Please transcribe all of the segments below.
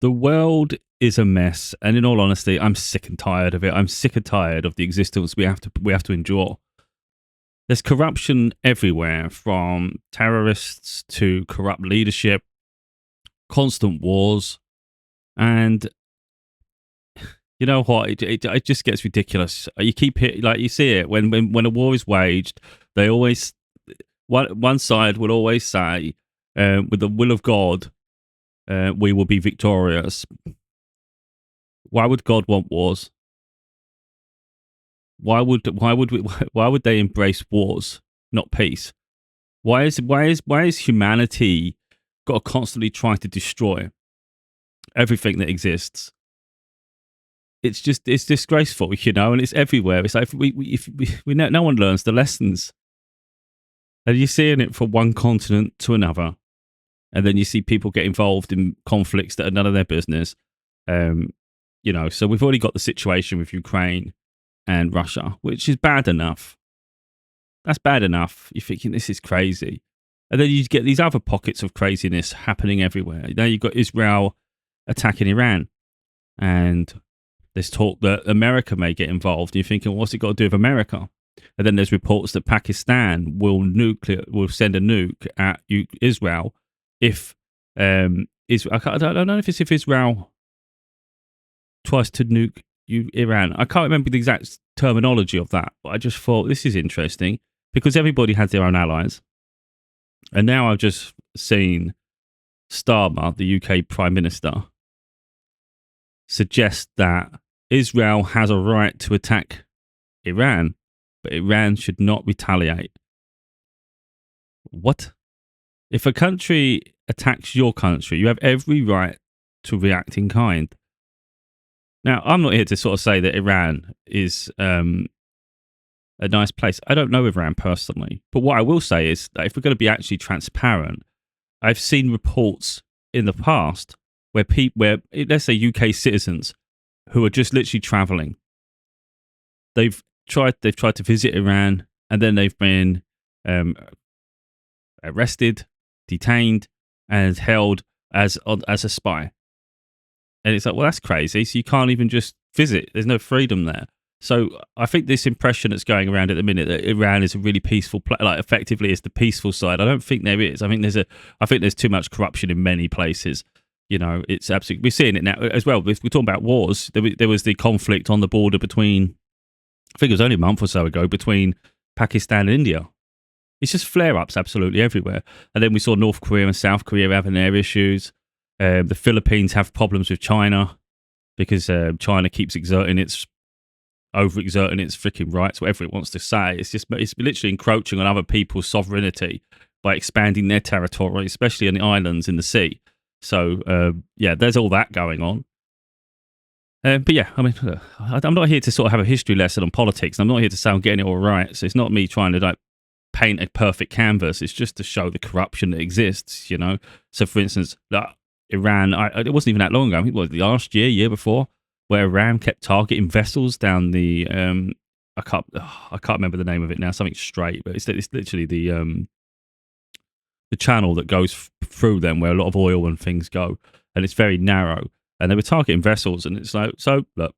The world is a mess, and in all honesty, I'm sick and tired of it. I'm sick and tired of the existence we have to endure. There's corruption everywhere, from terrorists to corrupt leadership, constant wars, and you know what? It just gets ridiculous. You keep it like you see it when a war is waged. They always one side will always say, "With the will of God, we will be victorious." Why would God want wars? Why would they embrace wars, not peace? Why is humanity got to constantly try to destroy everything that exists? It's disgraceful, and it's everywhere. It's like if we no one learns the lessons, and you're seeing it from one continent to another, and then you see people get involved in conflicts that are none of their business. So we've already got the situation with Ukraine and Russia, which is bad enough. That's bad enough. You're thinking this is crazy. And then you get these other pockets of craziness happening everywhere. Now you've got Israel attacking Iran. And there's talk that America may get involved. And you're thinking, what's it got to do with America? And then there's reports that Pakistan will send a nuke at Israel if I don't know if Israel tries to nuke Iran. I can't remember the exact terminology of that, but I just thought this is interesting because everybody has their own allies. And now I've just seen Starmer, the UK Prime Minister, suggest that Israel has a right to attack Iran, but Iran should not retaliate. What? If a country attacks your country, you have every right to react in kind. Now, I'm not here to sort of say that Iran is a nice place. I don't know Iran personally. But what I will say is that if we're going to be actually transparent, I've seen reports in the past where let's say UK citizens who are just literally traveling, they've tried to visit Iran, and then they've been arrested, detained, and held as a spy. And it's like, well, that's crazy. So you can't even just visit. There's no freedom there. So I think this impression that's going around at the minute that Iran is a really peaceful place, like effectively is the peaceful side. I don't think there is. I think there's too much corruption in many places. It's absolutely, we're seeing it now as well. If we're talking about wars, there was the conflict on the border between, I think it was only a month or so ago, between Pakistan and India. It's just flare-ups absolutely everywhere. And then we saw North Korea and South Korea having their issues. The Philippines have problems with China because China keeps overexerting its freaking rights, whatever it wants to say. It's literally encroaching on other people's sovereignty by expanding their territory, especially on the islands in the sea. So, there's all that going on. But yeah, I mean, I'm not here to sort of have a history lesson on politics. I'm not here to say I'm getting it all right. So it's not me trying to paint a perfect canvas. It's just to show the corruption that exists, So for instance, Iran, it wasn't even that long ago. I think it was last year before, where Iran kept targeting vessels down the I can't remember the name of it now. Something straight, but it's literally the channel that goes through them where a lot of oil and things go, and it's very narrow. And they were targeting vessels, and it's like, so look,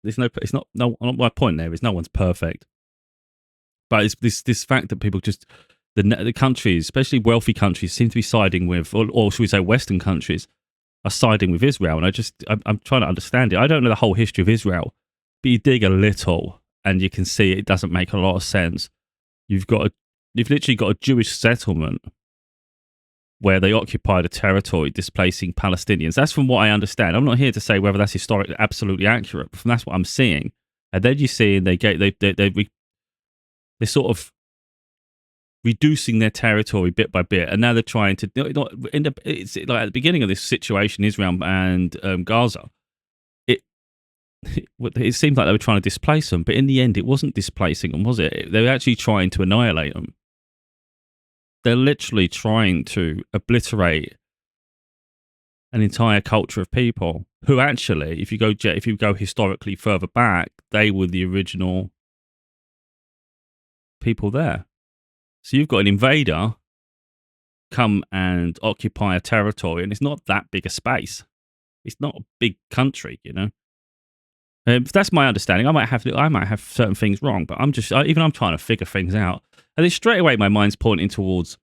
my point there is no one's perfect, but it's this fact that people just the countries, especially wealthy countries, seem to be siding with, or should we say, Western countries are siding with Israel. And I'm trying to understand it. I don't know the whole history of Israel, but you dig a little, and you can see it doesn't make a lot of sense. You've literally got a Jewish settlement where they occupied a territory, displacing Palestinians. That's from what I understand. I'm not here to say whether that's historically absolutely accurate, but that's what I'm seeing. And then you see, and they're sort of reducing their territory bit by bit, and now they're trying to. It's like at the beginning of this situation, Israel and Gaza. It seemed like they were trying to displace them, but in the end, it wasn't displacing them, was it? They were actually trying to annihilate them. They're literally trying to obliterate an entire culture of people who actually, if you go historically further back, they were the original people there. So you've got an invader come and occupy a territory, and it's not that big a space. It's not a big country, you know. That's my understanding. I might have certain things wrong, but I'm trying to figure things out, and then straight away my mind's pointing towards.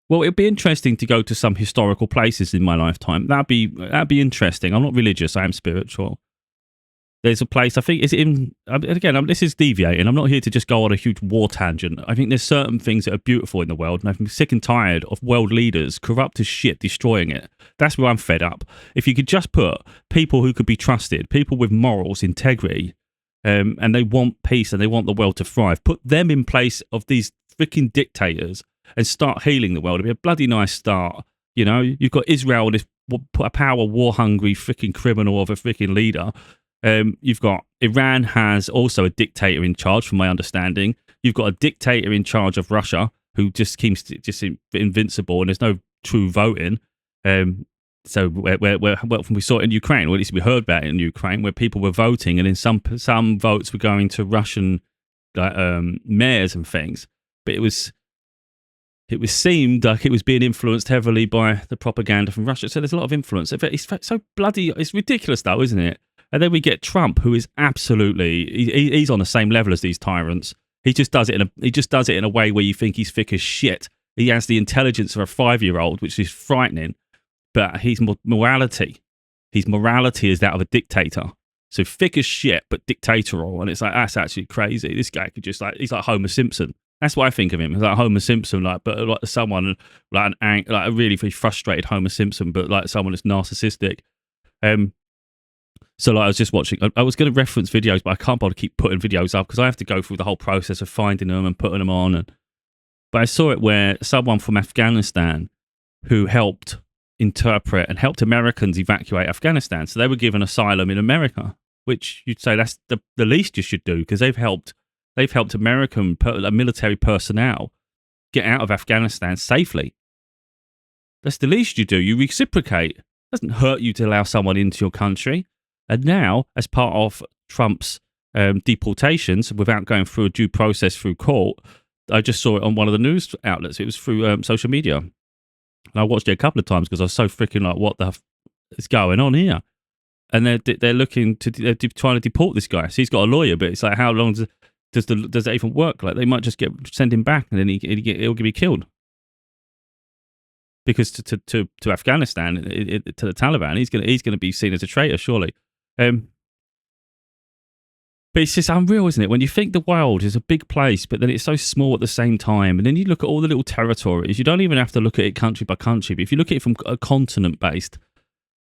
Well, it'd be interesting to go to some historical places in my lifetime. That'd be interesting. I'm not religious. I am spiritual. There's a place, I think, this is deviating. I'm not here to just go on a huge war tangent. I think there's certain things that are beautiful in the world, and I'm sick and tired of world leaders, corrupt as shit, destroying it. That's where I'm fed up. If you could just put people who could be trusted, people with morals, integrity, and they want peace and they want the world to thrive, put them in place of these freaking dictators and start healing the world. It'd be a bloody nice start. You know, you've got Israel, this power war-hungry freaking criminal of a freaking leader. You've got Iran has also a dictator in charge, from my understanding. You've got a dictator in charge of Russia who just seems just invincible, and there's no true voting. So we saw it in Ukraine, or at least we heard about it in Ukraine, where people were voting, and then some votes were going to Russian mayors and things. But it seemed like it was being influenced heavily by the propaganda from Russia. So there's a lot of influence. It's so bloody, it's ridiculous though, isn't it? And then we get Trump, who is absolutely, he's on the same level as these tyrants. He just does it in a way where you think he's thick as shit. He has the intelligence of a 5-year-old, which is frightening. But his morality is that of a dictator. So thick as shit, but dictatorial. And it's like, that's actually crazy. This guy could just he's like Homer Simpson. That's what I think of him. He's like Homer Simpson, but like someone like a really frustrated Homer Simpson, but like someone that's narcissistic. So like I was just watching, I was going to reference videos, but I can't bother to keep putting videos up because I have to go through the whole process of finding them and putting them on. But I saw it where someone from Afghanistan who helped interpret and helped Americans evacuate Afghanistan. So they were given asylum in America, which you'd say that's the least you should do, because they've helped American military personnel get out of Afghanistan safely. That's the least you do. You reciprocate. It doesn't hurt you to allow someone into your country. And now, as part of Trump's deportations, without going through a due process through court, I just saw it on one of the news outlets. It was through social media. And I watched it a couple of times because I was so freaking like, what the f is going on here? And they're trying to deport this guy. So he's got a lawyer, but it's like, how long does that even work? Like, they might just send him back, and then he'll be killed. Because to Afghanistan, to the Taliban, he's gonna be seen as a traitor, surely. But it's just unreal, isn't it? When you think the world is a big place, but then it's so small at the same time. And then you look at all the little territories. You don't even have to look at it country by country. But if you look at it from a continent-based,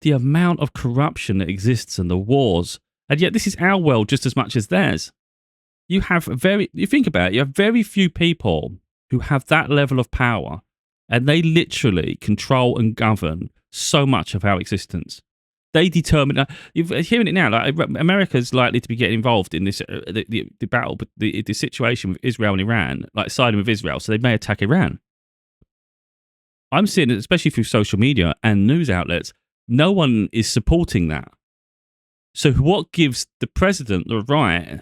the amount of corruption that exists and the wars. And yet this is our world just as much as theirs. You think about it, you have very few people who have that level of power. And they literally control and govern so much of our existence. They determine. You're hearing it now. Like, America's likely to be getting involved in this the battle, but the situation with Israel and Iran, like siding with Israel, so they may attack Iran. I'm seeing it, especially through social media and news outlets. No one is supporting that. So, what gives the president the right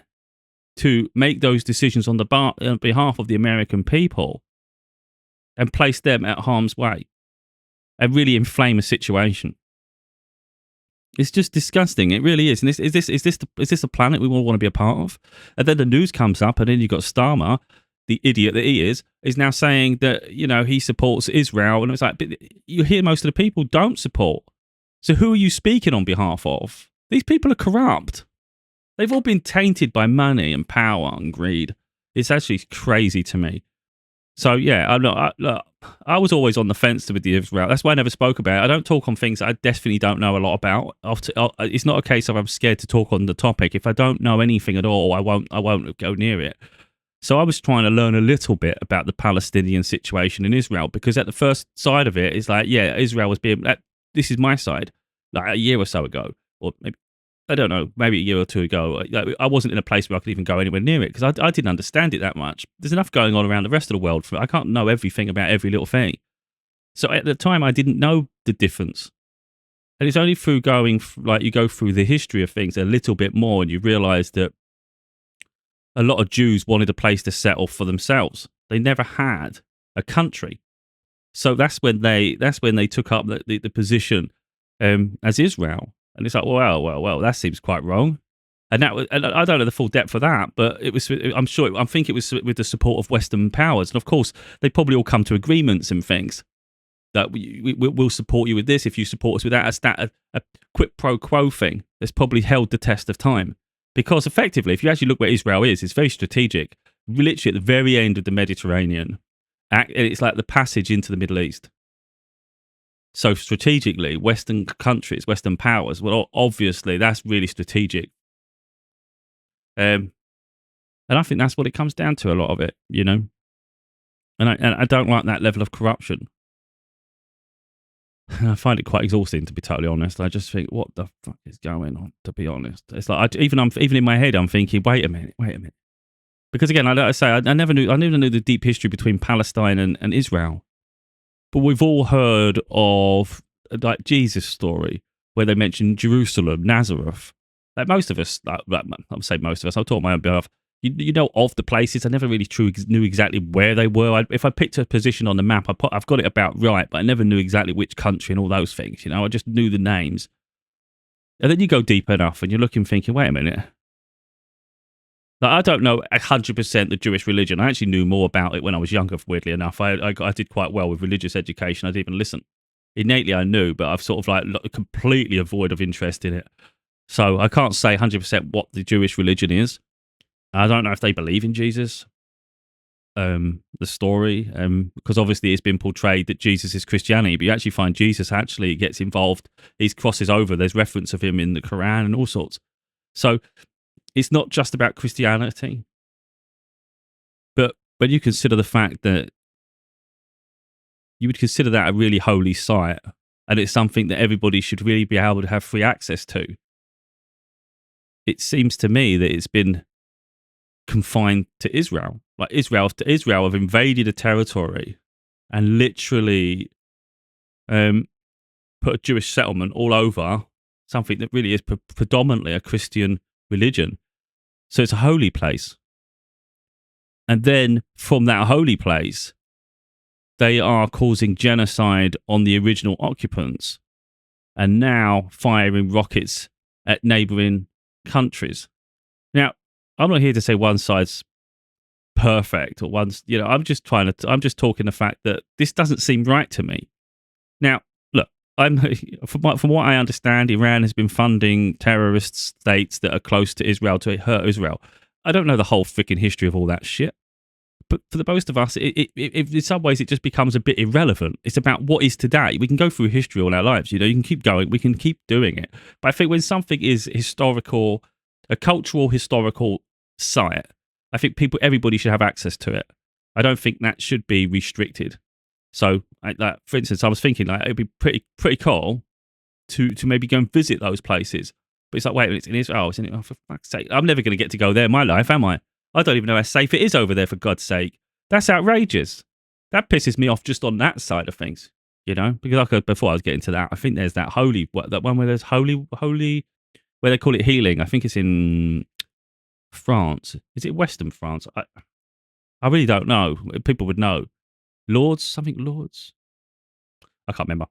to make those decisions on behalf of the American people and place them at harm's way and really inflame a situation? It's just disgusting. It really is. And is this a planet we all want to be a part of? And then the news comes up, and then you've got Starmer, the idiot that he is now saying that, you know, he supports Israel. And it's like, but you hear most of the people don't support. So who are you speaking on behalf of? These people are corrupt. They've all been tainted by money and power and greed. It's actually crazy to me. So yeah, I was always on the fence with the Israel. That's why I never spoke about it. I don't talk on things that I definitely don't know a lot about. It's not a case of I'm scared to talk on the topic. If I don't know anything at all, I won't go near it. So I was trying to learn a little bit about the Palestinian situation in Israel, because at the first side of it, it's like, yeah, Israel was being. This is my side. Like a year or so ago, or maybe, I don't know, maybe a year or two ago, I wasn't in a place where I could even go anywhere near it, because I didn't understand it that much. There's enough going on around the rest of the world. I can't know everything about every little thing. So at the time, I didn't know the difference. And it's only through you go through the history of things a little bit more, and you realise that a lot of Jews wanted a place to settle for themselves. They never had a country. So that's when they took up the position as Israel, and it's like, well, that seems quite wrong. And I don't know the full depth of that, but it was. I think it was with the support of Western powers, and of course they probably all come to agreements and things that we'll support you with this if you support us with that. It's a quid pro quo thing that's probably held the test of time, because effectively, if you actually look where Israel is, it's very strategic. Literally at the very end of the Mediterranean, it's like the passage into the Middle East. So strategically, Western countries, Western powers, well, obviously that's really strategic. And I think that's what it comes down to, a lot of it, you know. And I don't like that level of corruption. I find it quite exhausting, to be totally honest. I just think, what the fuck is going on? To be honest, it's like even in my head, I'm thinking, wait a minute, because again, I say I never knew the deep history between Palestine and Israel, but we've all heard of like Jesus' story where they mention Jerusalem, Nazareth. Like most of us, I'm saying most of us, I'll talk on my own behalf. You know of the places. I never really knew exactly where they were. If I picked a position on the map, I've got it about right, but I never knew exactly which country and all those things. You know, I just knew the names. And then you go deep enough and you're looking, thinking, wait a minute. Like, I don't know 100% the Jewish religion. I actually knew more about it when I was younger, weirdly enough. I did quite well with religious education. I'd even listen. Innately, I knew, but I've sort of like completely avoid of interest in it. So I can't say 100% what the Jewish religion is. I don't know if they believe in Jesus, the story, because obviously it's been portrayed that Jesus is Christianity, but you actually find Jesus actually gets involved. He crosses over. There's reference of him in the Quran and all sorts. So it's not just about Christianity, but when you consider the fact that you would consider that a really holy site, and it's something that everybody should really be able to have free access to, it seems to me that it's been confined to Israel. Like Israel have invaded a territory and literally put a Jewish settlement all over something that really is predominantly a Christian religion. So it's a holy place. And then from that holy place, they are causing genocide on the original occupants and now firing rockets at neighboring countries. Now, I'm not here to say one side's perfect or one's, you know, I'm just talking the fact that this doesn't seem right to me. Now, look, from what I understand, Iran has been funding terrorist states that are close to Israel to hurt Israel. I don't know the whole freaking history of all that shit. But for the most of us, it in some ways, it just becomes a bit irrelevant. It's about what is today. We can go through history all our lives. You know, you can keep going. We can keep doing it. But I think when something is historical, a cultural historical site, I think everybody should have access to it. I don't think that should be restricted. So, for instance, I was thinking it'd be pretty cool to maybe go and visit those places. But it's like, wait a minute, it's in Israel. It's in, oh, for fuck's sake, I'm never going to get to go there in my life, am I? I don't even know how safe it is over there, for God's sake. That's outrageous. That pisses me off just on that side of things, you know? Because before I was getting to that, I think there's that one where there's holy, where they call it healing. I think it's in France. Is it Western France? I really don't know. People would know. Lourdes? I can't remember.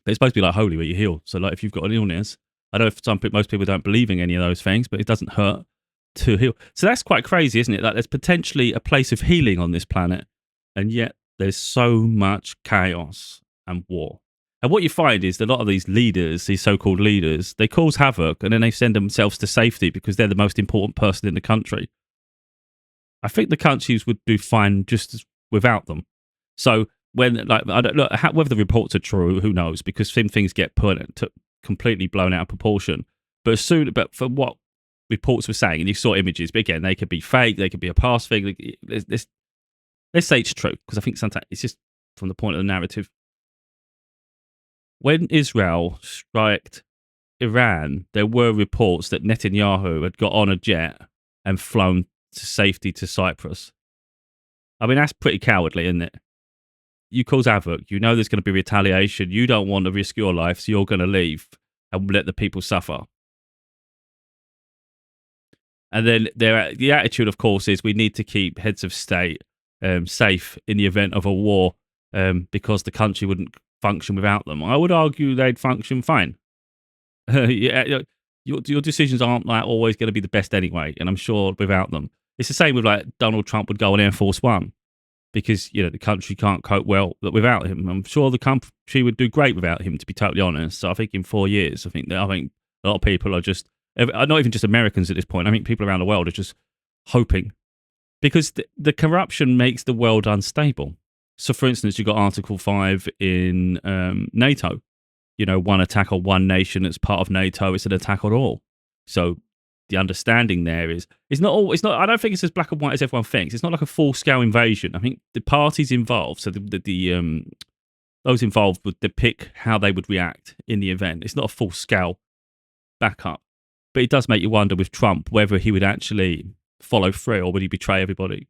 But it's supposed to be like holy where you heal. So like if you've got an illness, I know most people don't believe in any of those things, but it doesn't hurt to heal. So that's quite crazy, isn't it? Like there's potentially a place of healing on this planet, and yet there's so much chaos and war. And what you find is that a lot of these leaders, these so-called leaders, they cause havoc and then they send themselves to safety because they're the most important person in the country. I think the countries would do fine just without them. So when, like, I don't know whether the reports are true, who knows? Because things get completely blown out of proportion. But for what reports were saying, and you saw images, but again, they could be fake, they could be a past thing. Let's say it's true, because I think sometimes it's just from the point of the narrative. When Israel struck Iran, there were reports that Netanyahu had got on a jet and flown to safety to Cyprus. I mean, that's pretty cowardly, isn't it? You cause havoc, you know there's going to be retaliation, you don't want to risk your life, so you're going to leave and let the people suffer. And then the attitude, of course, is we need to keep heads of state safe in the event of a war. because the country wouldn't function without them. I would argue they'd function fine. Yeah, your decisions aren't like always going to be the best anyway, and I'm sure without them, it's the same with like Donald Trump would go on Air Force One because the country can't cope well without him. I'm sure the country would do great without him, to be totally honest. So I think in 4 years, I think a lot of people are just not even just Americans at this point. I think people around the world are just hoping because the corruption makes the world unstable. So, for instance, you've got Article 5 in NATO. One attack on one nation that's part of NATO, it's an attack on all. So the understanding there is it's not. I don't think it's as black and white as everyone thinks. It's not like a full scale invasion. I think the parties involved, so those involved would depict how they would react in the event. It's not a full scale backup, but it does make you wonder with Trump whether he would actually follow through or would he betray everybody?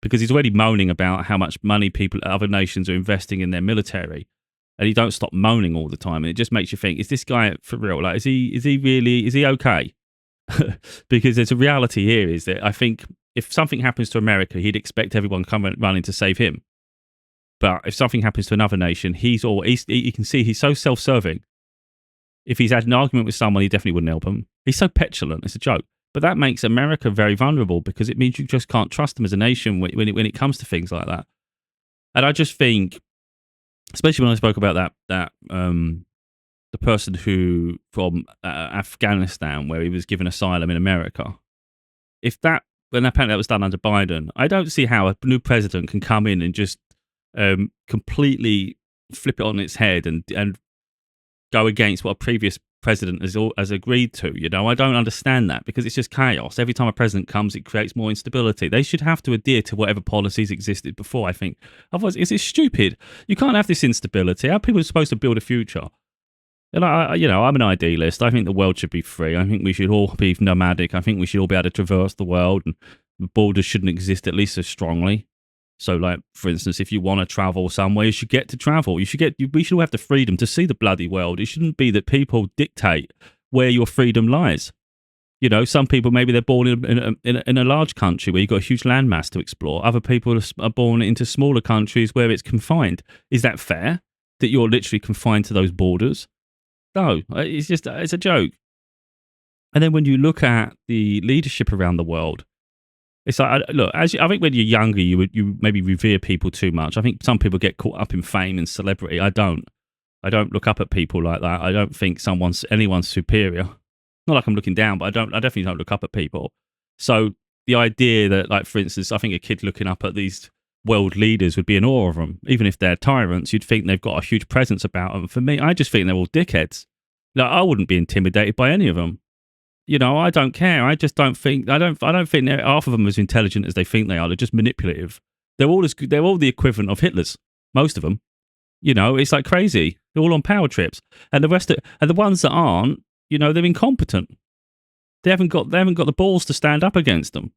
Because he's already moaning about how much money other nations are investing in their military. And he don't stop moaning all the time, and it just makes you think: is this guy for real? Like, is he okay? Because there's a reality here is that I think if something happens to America, he'd expect everyone come running to save him. But if something happens to another nation, you can see he's so self-serving. If he's had an argument with someone, he definitely wouldn't help him. He's so petulant; it's a joke. But that makes America very vulnerable because it means you just can't trust them as a nation when it comes to things like that. And I just think, especially when I spoke about that the person who from Afghanistan, where he was given asylum in America, when apparently that was done under Biden, I don't see how a new president can come in and just completely flip it on its head and go against what a previous president has agreed to. I don't understand that because it's just chaos. Every time a president comes, it creates more instability. They should have to adhere to whatever policies existed before, I think. Otherwise, it's stupid. You can't have this instability. How are people supposed to build a future? And I'm an idealist. I think the world should be free. I think we should all be nomadic. I think we should all be able to traverse the world, and borders shouldn't exist at least as strongly. So, like, for instance, if you want to travel somewhere, you should get to travel. We should all have the freedom to see the bloody world. It shouldn't be that people dictate where your freedom lies. Some people, maybe they're born in a large country where you've got a huge landmass to explore. Other people are born into smaller countries where it's confined. Is that fair that you're literally confined to those borders? No, it's a joke. And then when you look at the leadership around the world, it's like, look, I think when you're younger, you maybe revere people too much. I think some people get caught up in fame and celebrity. I don't look up at people like that. I don't think anyone's superior. Not like I'm looking down, but I definitely don't look up at people. So the idea that, like, for instance, I think a kid looking up at these world leaders would be in awe of them. Even if they're tyrants, you'd think they've got a huge presence about them. For me, I just think they're all dickheads. Like, I wouldn't be intimidated by any of them. I don't care. I just don't think. I don't think half of them are as intelligent as they think they are. They're just manipulative. They're all the equivalent of Hitler's. Most of them. It's like crazy. They're all on power trips, and the ones that aren't, they're incompetent. They haven't got the balls to stand up against them.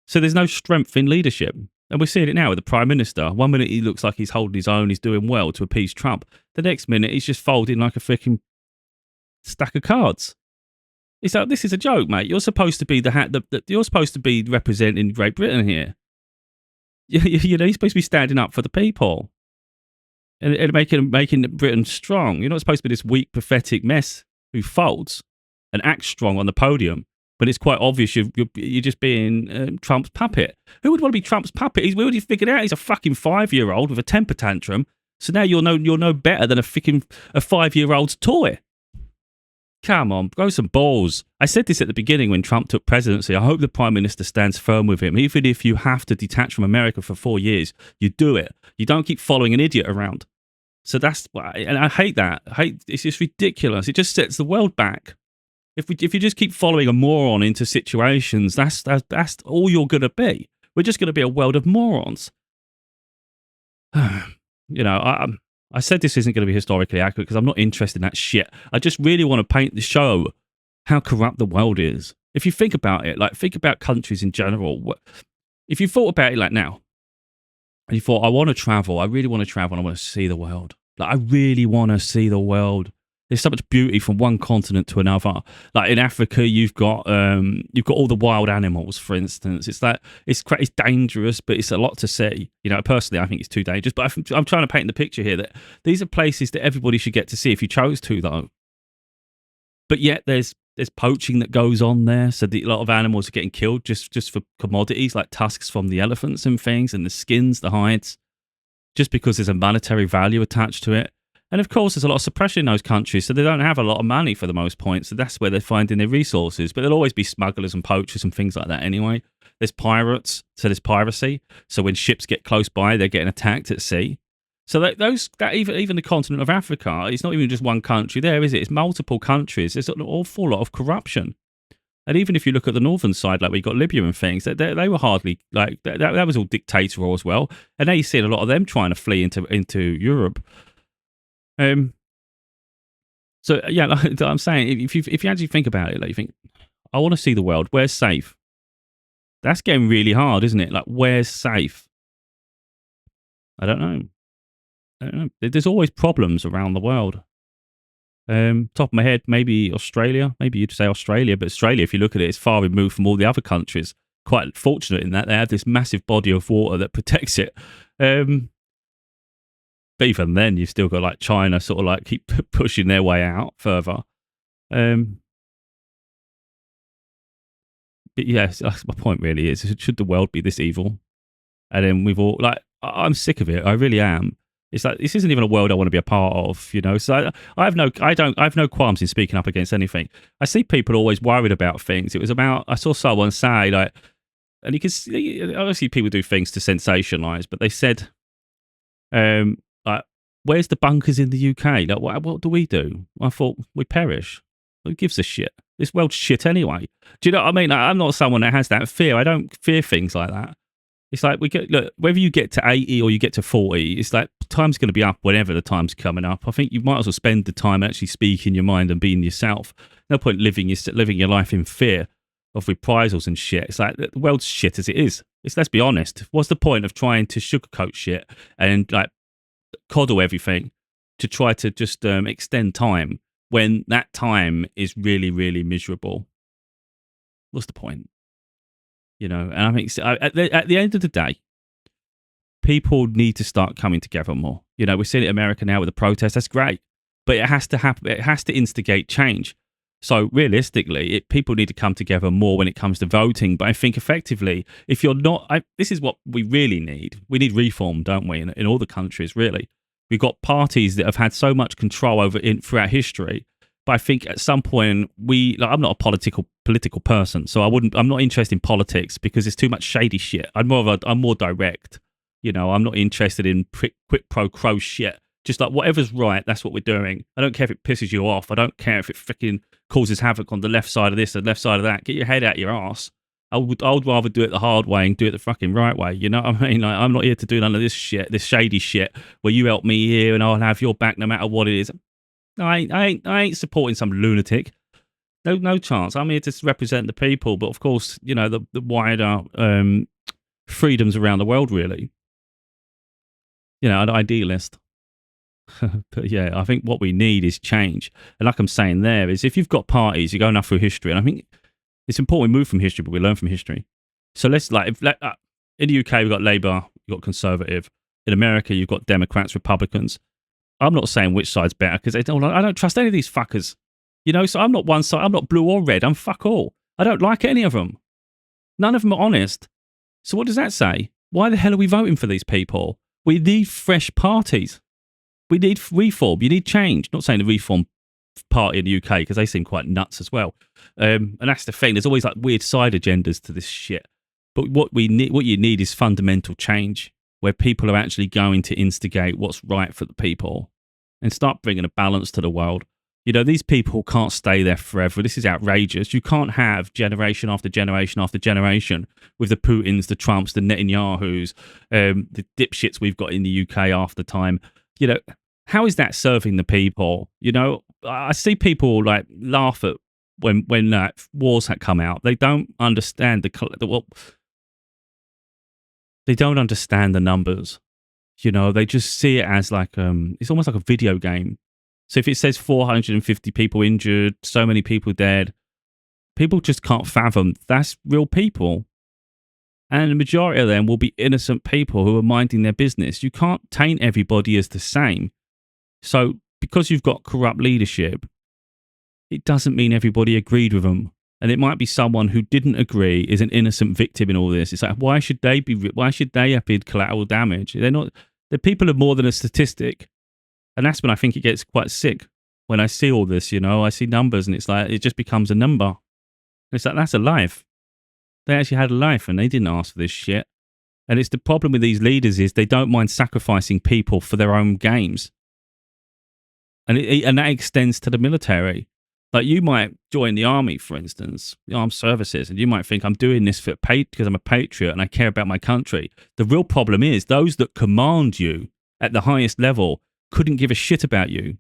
So there's no strength in leadership, and we're seeing it now with the Prime Minister. One minute he looks like he's holding his own, he's doing well to appease Trump. The next minute he's just folding like a freaking stack of cards. It's like, this is a joke, mate. You're supposed to be you're supposed to be representing Great Britain here. You're supposed to be standing up for the people and making Britain strong. You're not supposed to be this weak, pathetic mess who folds and acts strong on the podium, but it's quite obvious you're just being Trump's puppet. Who would want to be Trump's puppet? We already figured out he's a fucking 5-year-old with a temper tantrum. So now you're no better than a 5-year-old's toy. Come on, grow some balls. I said this at the beginning when Trump took presidency. I hope the Prime Minister stands firm with him. Even if you have to detach from America for 4 years, you do it. You don't keep following an idiot around. So and I hate that. It's just ridiculous. It just sets the world back. If you just keep following a moron into situations, that's all you're going to be. We're just going to be a world of morons. I said this isn't going to be historically accurate because I'm not interested in that shit. I just really want to show how corrupt the world is. If you think about it, like, think about countries in general. If you thought about it like now, and you thought, I want to travel, I really want to travel, and I want to see the world. Like, I really want to see the world. There's so much beauty from one continent to another. Like in Africa, you've got all the wild animals, for instance. It's like it's dangerous, but it's a lot to see. You know, personally, I think it's too dangerous. But I'm trying to paint the picture here that these are places that everybody should get to see if you chose to, though. But yet there's poaching that goes on there, so a lot of animals are getting killed just for commodities like tusks from the elephants and things, and the skins, the hides, just because there's a monetary value attached to it. And of course, there's a lot of suppression in those countries, so they don't have a lot of money for the most point. So that's where they're finding their resources. But there'll always be smugglers and poachers and things like that anyway. There's pirates, so there's piracy. So when ships get close by, they're getting attacked at sea. So even the continent of Africa, it's not even just one country there, is it? It's multiple countries. There's an awful lot of corruption. And even if you look at the northern side, like we got Libya and things, they were hardly like that was all dictatorial as well. And now you're seeing a lot of them trying to flee into Europe. So yeah, like I'm saying, if you actually think about it, like you think, I want to see the world. Where's safe? That's getting really hard, isn't it? Like, where's safe? I don't know. There's always problems around the world. Top of my head, maybe Australia. Maybe you'd say Australia, but Australia, if you look at it, it's far removed from all the other countries. Quite fortunate in that they have this massive body of water that protects it. But even then, you've still got like China sort of like keep pushing their way out further. Yes, that's my point really is, should the world be this evil? And then we've all, like, I'm sick of it. I really am. It's like, this isn't even a world I want to be a part of, you know? So I have no qualms in speaking up against anything. I see people always worried about things. It was about, I saw someone say, like, and you can see, obviously people do things to sensationalize, but they said, like, where's the bunkers in the UK? Like, what do we do? I thought, we perish. Who gives a shit? This world's shit anyway. Do you know what I mean? Like, I'm not someone that has that fear. I don't fear things like that. It's like, look, whether you get to 80 or you get to 40, it's like time's going to be up whenever the time's coming up. I think you might as well spend the time actually speaking your mind and being yourself. No point living your life in fear of reprisals and shit. It's like, the world's shit as it is. Let's be honest. What's the point of trying to sugarcoat shit and like coddle everything to try to just extend time when that time is really, really miserable? What's the point? You know, and I think at the end of the day, people need to start coming together more. You know, we're seeing it in America now with the protests. That's great, but it has to happen. It has to instigate change. So realistically, people need to come together more when it comes to voting. But I think effectively, if you're not, this is what we really need. We need reform, don't we? In all the countries, really, we've got parties that have had so much control over throughout history. But I think at some point I'm not a political person, so I'm not interested in politics because it's too much shady shit. I'm more direct. You know, I'm not interested in quid pro quo shit. Just like whatever's right, that's what we're doing. I don't care if it pisses you off. I don't care if it freaking causes havoc on the left side of this and left side of that. Get your head out your ass. I would rather do it the hard way and do it the fucking right way. You know what I mean? Like, I'm not here to do none of this shit, this shady shit, where you help me here and I'll have your back no matter what it is. I ain't supporting some lunatic. No chance. I'm here to represent the people, but of course, you know, the wider freedoms around the world, really. You know, an idealist. But yeah, I think what we need is change. And like I'm saying there is, if you've got parties, you go enough through history, and I think it's important we move from history, but we learn from history. So let's in the UK, we've got Labour, you've got Conservative. In America, you've got Democrats, Republicans. I'm not saying which side's better because I don't trust any of these fuckers. You know, so I'm not one side. I'm not blue or red. I'm fuck all. I don't like any of them. None of them are honest. So what does that say? Why the hell are we voting for these people? We need fresh parties. We need reform. You need change. Not saying the Reform Party in the UK because they seem quite nuts as well. And that's the thing. There's always like weird side agendas to this shit. But what you need is fundamental change, where people are actually going to instigate what's right for the people and start bringing a balance to the world. You know, these people can't stay there forever. This is outrageous. You can't have generation after generation after generation with the Putins, the Trumps, the Netanyahus, the dipshits we've got in the UK half the time. You know, how is that serving the people? You know, I see people like laugh at when wars had come out. They don't understand they don't understand the numbers. You know, they just see it as like it's almost like a video game. So if it says 450 people injured, so many people dead, people just can't fathom that's real people. And the majority of them will be innocent people who are minding their business. You can't taint everybody as the same. So because you've got corrupt leadership, it doesn't mean everybody agreed with them. And it might be someone who didn't agree is an innocent victim in all this. It's like, why should they have been collateral damage? They're not, the people are more than a statistic. And that's when I think it gets quite sick. When I see all this, I see numbers and it's like, it just becomes a number. It's like, that's a life. They actually had a life and they didn't ask for this shit. And it's the problem with these leaders is they don't mind sacrificing people for their own games. And that extends to the military. Like you might join the army, for instance, the armed services, and you might think I'm doing this because I'm a patriot and I care about my country. The real problem is those that command you at the highest level couldn't give a shit about you.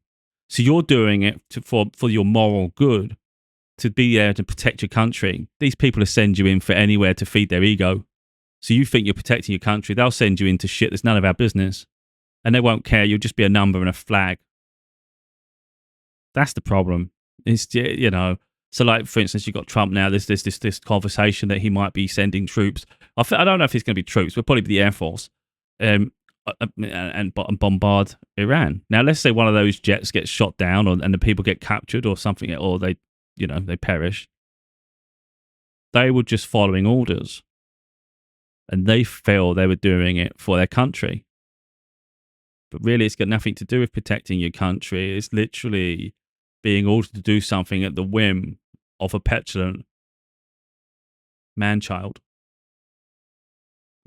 So you're doing it for your moral good, to be there to protect your country. These people will send you in for anywhere to feed their ego. So you think you're protecting your country. They'll send you into shit that's none of our business. And they won't care. You'll just be a number and a flag. That's the problem. It's, so like, for instance, you've got Trump now. There's this conversation that he might be sending troops. I don't know if it's going to be troops, but probably the Air Force. And bombard Iran. Now, let's say one of those jets gets shot down and the people get captured or something, or they perish. They were just following orders. And they feel they were doing it for their country. But really, it's got nothing to do with protecting your country. It's literally being ordered to do something at the whim of a petulant man-child.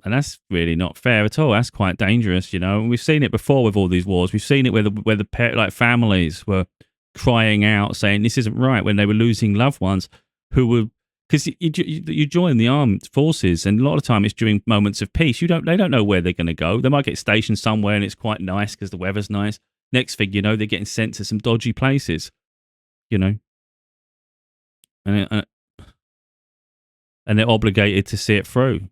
And that's really not fair at all. That's quite dangerous, And we've seen it before with all these wars. We've seen it where the families were crying out, saying this isn't right, when they were losing loved ones who were, because you join the armed forces, and a lot of time it's during moments of peace. They don't know where they're going to go. They might get stationed somewhere, and it's quite nice because the weather's nice. Next thing you know, they're getting sent to some dodgy places, and they're obligated to see it through.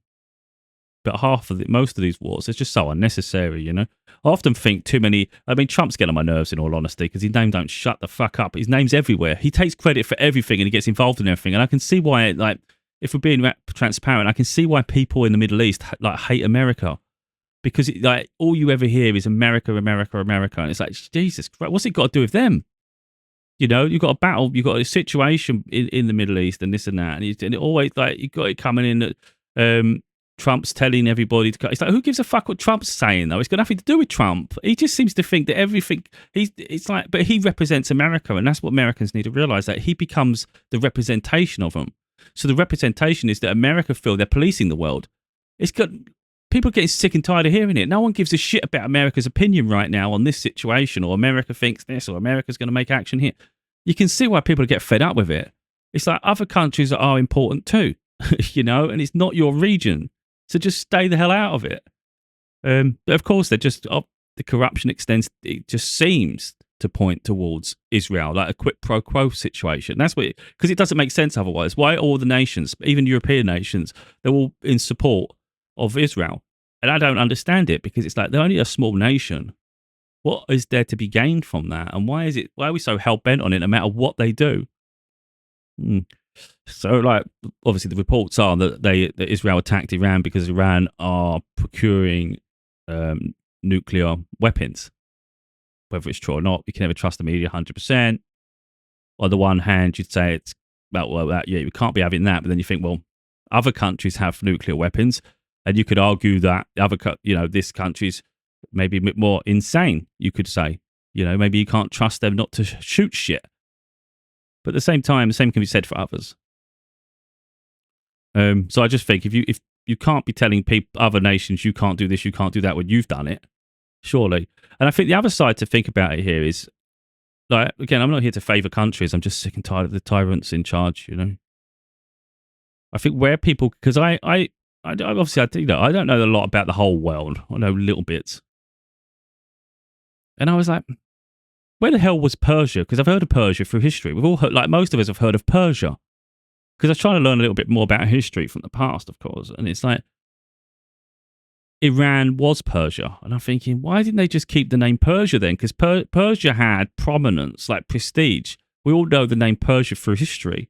But most of these wars, it's just so unnecessary, I often think Trump's getting on my nerves in all honesty, because his name don't shut the fuck up. His name's everywhere. He takes credit for everything and he gets involved in everything. And I can see why, if we're being transparent, I can see why people in the Middle East hate America. Because all you ever hear is America, America, America. And it's like, Jesus Christ, what's it got to do with them? You've got a battle, you've got a situation in the Middle East and this and that. And it always, you've got it coming in that, Trump's telling everybody to. It's like, who gives a fuck what Trump's saying though? It's got nothing to do with Trump. He just seems to think that everything. But he represents America, and that's what Americans need to realize, that he becomes the representation of them. So the representation is that America feel they're policing the world. It's got people getting sick and tired of hearing it. No one gives a shit about America's opinion right now on this situation, or America thinks this, or America's going to make action here. You can see why people get fed up with it. It's like other countries are important too, and it's not your region. So just stay the hell out of it. But of course, the corruption extends. It just seems to point towards Israel, like a quid pro quo situation. That's what, because it doesn't make sense otherwise. Why all the nations, even European nations, they're all in support of Israel? And I don't understand it, because it's like they're only a small nation. What is there to be gained from that? And why are we so hell bent on it, no matter what they do? So, obviously, the reports are that Israel attacked Iran because Iran are procuring nuclear weapons. Whether it's true or not, you can never trust the media 100%. On the one hand, you'd say it's we can't be having that, but then you think, well, other countries have nuclear weapons, and you could argue that this country's maybe a bit more insane. You could say, maybe you can't trust them not to shoot shit. But at the same time, the same can be said for others. So I just think if you can't be telling other nations you can't do this, you can't do that when you've done it, surely. And I think the other side to think about it here is, again, I'm not here to favour countries. I'm just sick and tired of the tyrants in charge. I think where people, because I obviously I don't know a lot about the whole world. I know little bits, and I was like, where the hell was Persia? Because I've heard of Persia through history. We've all heard, most of us have heard of Persia. Because I was trying to learn a little bit more about history from the past, of course. And it's like, Iran was Persia. And I'm thinking, why didn't they just keep the name Persia then? Because Persia had prominence, like prestige. We all know the name Persia through history.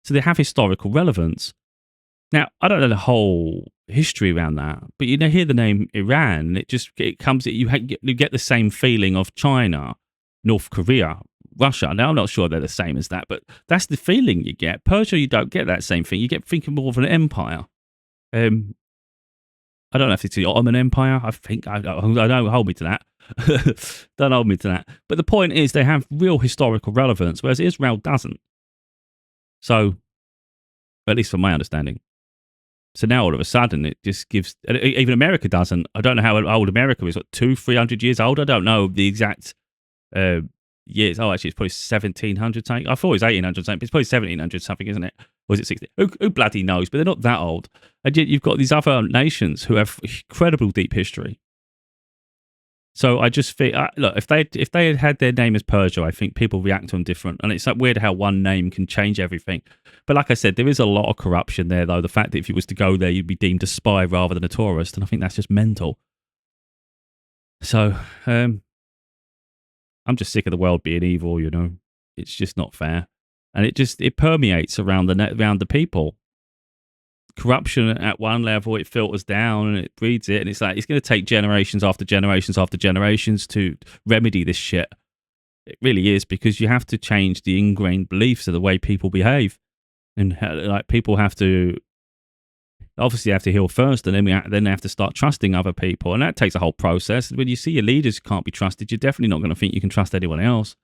So they have historical relevance. Now, I don't know the whole history around that, but you know, hear the name Iran, it comes, you get the same feeling of China, North Korea, Russia. Now, I'm not sure they're the same as that, but that's the feeling you get. Persia, you don't get that same thing. You get thinking more of an empire. I don't know if it's the Ottoman Empire. I think I don't hold me to that. Don't hold me to that. But the point is, they have real historical relevance, whereas Israel doesn't. So, at least from my understanding. So now all of a sudden it just gives. Even America doesn't. I don't know how old America is. What, 200-300 years old? I don't know the exact years. Oh, actually, it's probably 1700 something. I thought it was 1800 something. But it's probably 1700 something, isn't it? Or is it 60? Who bloody knows? But they're not that old. And yet you've got these other nations who have incredible deep history. So I just think, look, if they had had their name as Persia, I think people react to them different. And it's like weird how one name can change everything. But like I said, there is a lot of corruption there, though. The fact that if you was to go there, you'd be deemed a spy rather than a tourist. And I think that's just mental. So I'm just sick of the world being evil, you know. It's just not fair. And it permeates around the people. Corruption at one level, it filters down and it breeds it, and it's like it's going to take generations after generations after generations to remedy this shit. It really is, because you have to change the ingrained beliefs of the way people behave, and like people have to obviously have to heal first, and then they have to start trusting other people, and that takes a whole process. When you see your leaders can't be trusted, you're definitely not going to think you can trust anyone else.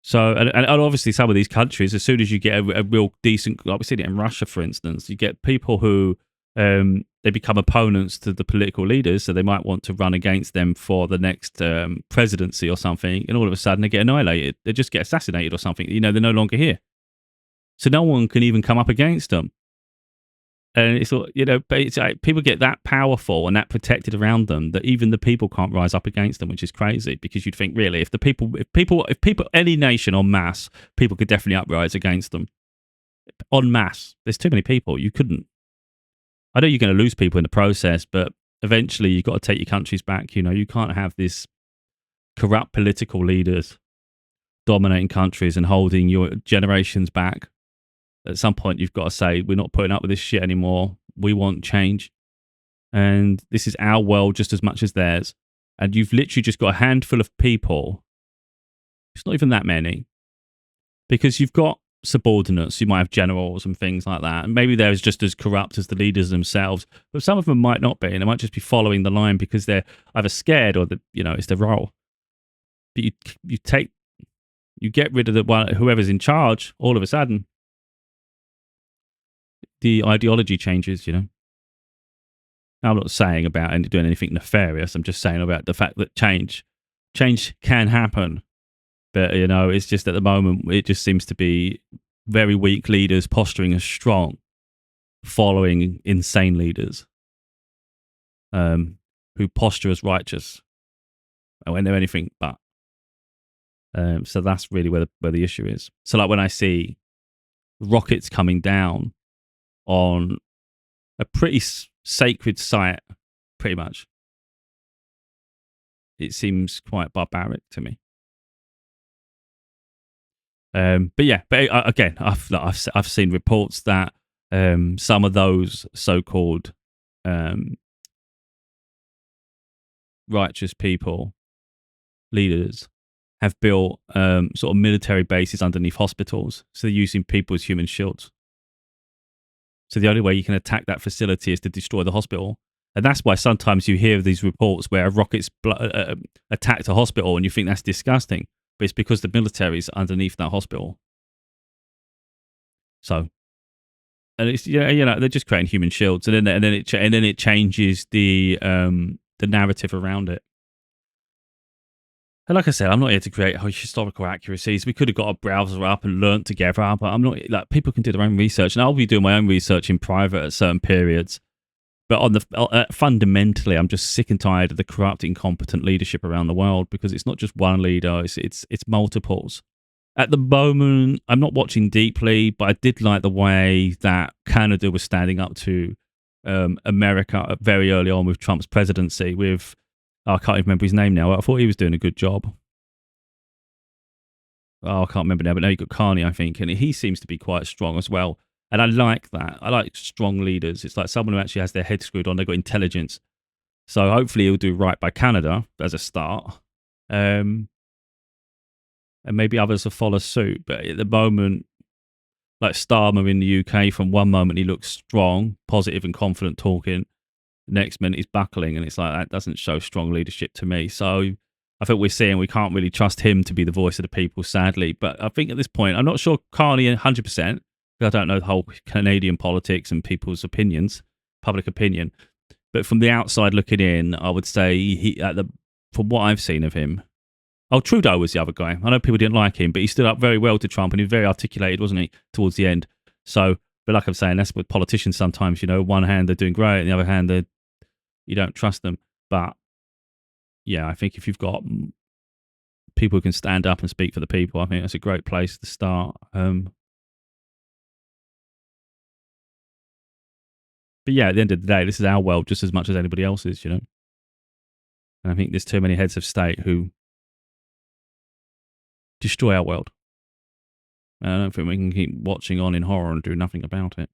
So, and obviously some of these countries, as soon as you get a real decent, like we see it in Russia, for instance, you get people who, they become opponents to the political leaders, so they might want to run against them for the next presidency or something, and all of a sudden they get annihilated. They just get assassinated or something. You know, they're no longer here. So no one can even come up against them. And it's, you know, it's like people get that powerful and that protected around them that even the people can't rise up against them, which is crazy, because you'd think really if people, any nation en masse, people could definitely uprise against them en masse. There's too many people. You couldn't. I know you're going to lose people in the process, but eventually you've got to take your countries back. You know, you can't have this corrupt political leaders dominating countries and holding your generations back. At some point, you've got to say, we're not putting up with this shit anymore. We want change. And this is our world just as much as theirs. And you've literally just got a handful of people. It's not even that many. Because you've got subordinates. You might have generals and things like that. And maybe they're just as corrupt as the leaders themselves. But some of them might not be. And they might just be following the line because they're either scared or, it's their role. But you get rid of whoever's in charge all of a sudden. The ideology changes, you know. I'm not saying about doing anything nefarious. I'm just saying about the fact that change can happen. But, you know, it's just at the moment, it just seems to be very weak leaders posturing as strong, following insane leaders who posture as righteous when they're anything but. So that's really where the issue is. So like when I see rockets coming down on a pretty sacred site, pretty much, it seems quite barbaric to me. But yeah, again, I've seen reports that some of those so-called righteous people, leaders, have built sort of military bases underneath hospitals, so they're using people as human shields. So the only way you can attack that facility is to destroy the hospital. And that's why sometimes you hear these reports where a rocket's attacked a hospital and you think that's disgusting. But it's because the military's underneath that hospital. So, and it's, they're just creating human shields. And then it changes the narrative around it. And like I said, I'm not here to create historical accuracies. We could have got a browser up and learnt together, but I'm not. Like, people can do their own research, and I'll be doing my own research in private at certain periods. But fundamentally, I'm just sick and tired of the corrupt, incompetent leadership around the world, because it's not just one leader; it's multiples. At the moment, I'm not watching deeply, but I did like the way that Canada was standing up to America very early on with Trump's presidency. With I can't even remember his name now. I thought he was doing a good job. Oh, I can't remember now, but now you've got Carney, I think, and he seems to be quite strong as well. And I like that. I like strong leaders. It's like someone who actually has their head screwed on. They've got intelligence. So hopefully he'll do right by Canada as a start. And maybe others will follow suit. But at the moment, like Starmer in the UK, from one moment he looks strong, positive and confident talking. The next minute he's buckling. And it's like, that doesn't show strong leadership to me. So I think we're seeing we can't really trust him to be the voice of the people, sadly. But I think at this point, I'm not sure Carney 100%, because I don't know the whole Canadian politics and people's opinions, public opinion. But from the outside looking in, I would say from what I've seen of him, Trudeau was the other guy. I know people didn't like him, but he stood up very well to Trump and he was very articulated, wasn't he, towards the end. So, but like I'm saying, that's with politicians sometimes, one hand they're doing great, and the other hand you don't trust them. But yeah, I think if you've got people who can stand up and speak for the people, I think that's a great place to start. But yeah, at the end of the day, this is our world just as much as anybody else's, And I think there's too many heads of state who destroy our world. I don't think we can keep watching on in horror and do nothing about it.